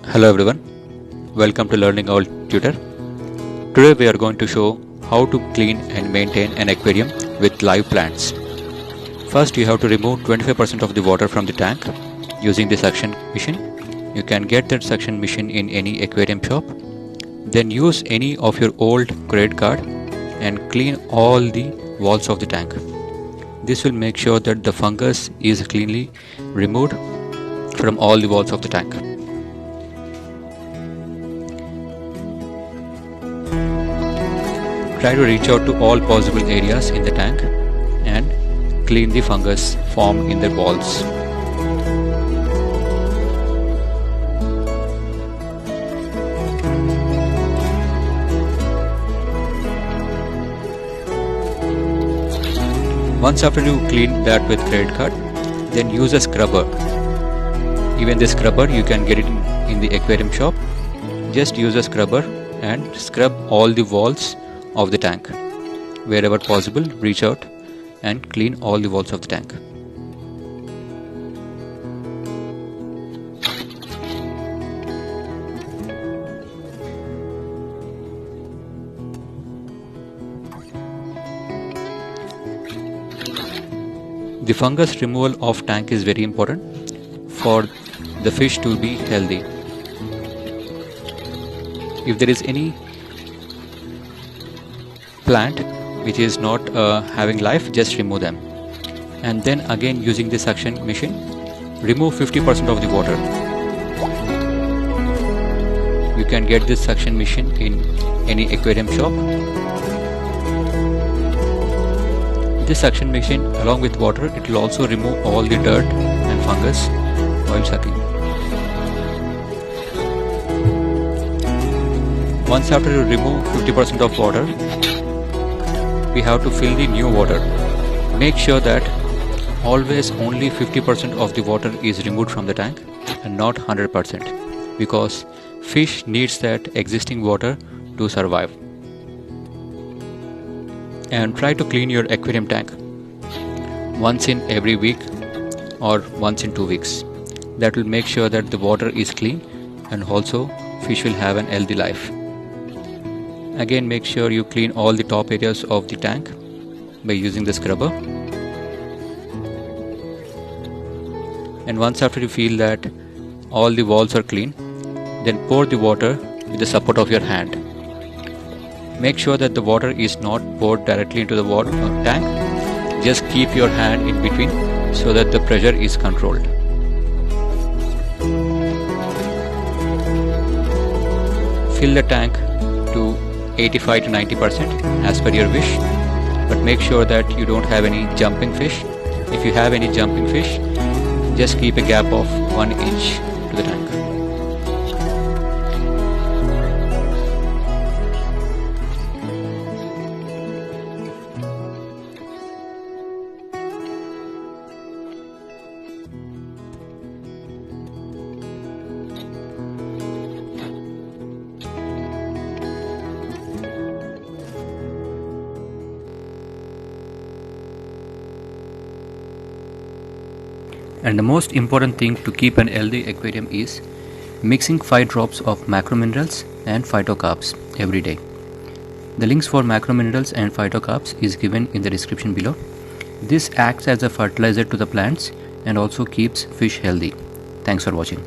Hello everyone, welcome to Learning Owl Tutor. Today we are going to show how to clean and maintain an aquarium with live plants. First you have to remove 25% of the water from the tank using the suction machine. You can get that suction machine in any aquarium shop. Then use any of your old credit card and clean all the walls of the tank. This will make sure that the fungus is cleanly removed from all the walls of the tank. Try to reach out to all possible areas in the tank and clean the fungus formed in the walls. Once after you clean that with credit card, then use a scrubber. Even this scrubber you can get it in the aquarium shop. Just use a scrubber and scrub all the walls of the tank. Wherever possible, reach out and clean all the walls of the tank. The fungus removal of tank is very important for the fish to be healthy. If there is any plant which is not having life, just remove them. And then again, using the suction machine, remove 50% of the water. You can get this suction machine in any aquarium shop. This suction machine along with water, it will also remove all the dirt and fungus while sucking. Once after you remove 50% of water, we have to fill the new water. Make sure that always only 50% of the water is removed from the tank and not 100%, because fish needs that existing water to survive. And try to clean your aquarium tank once in every week or once in 2 weeks. That will make sure that the water is clean and also fish will have an healthy life. Again, make sure you clean all the top areas of the tank by using the scrubber. And once after you feel that all the walls are clean, then pour the water with the support of your hand. Make sure that the water is not poured directly into the water tank. Just keep your hand in between so that the pressure is controlled. Fill the tank to 85 to 90% as per your wish, but make sure that you don't have any jumping fish. If you have any jumping fish, just keep a gap of 1 inch to the tank. And the most important thing to keep an healthy aquarium is mixing 5 drops of macrominerals and phytocarbs every day. The links for macrominerals and phytocarbs is given in the description below. This acts as a fertilizer to the plants and also keeps fish healthy. Thanks for watching.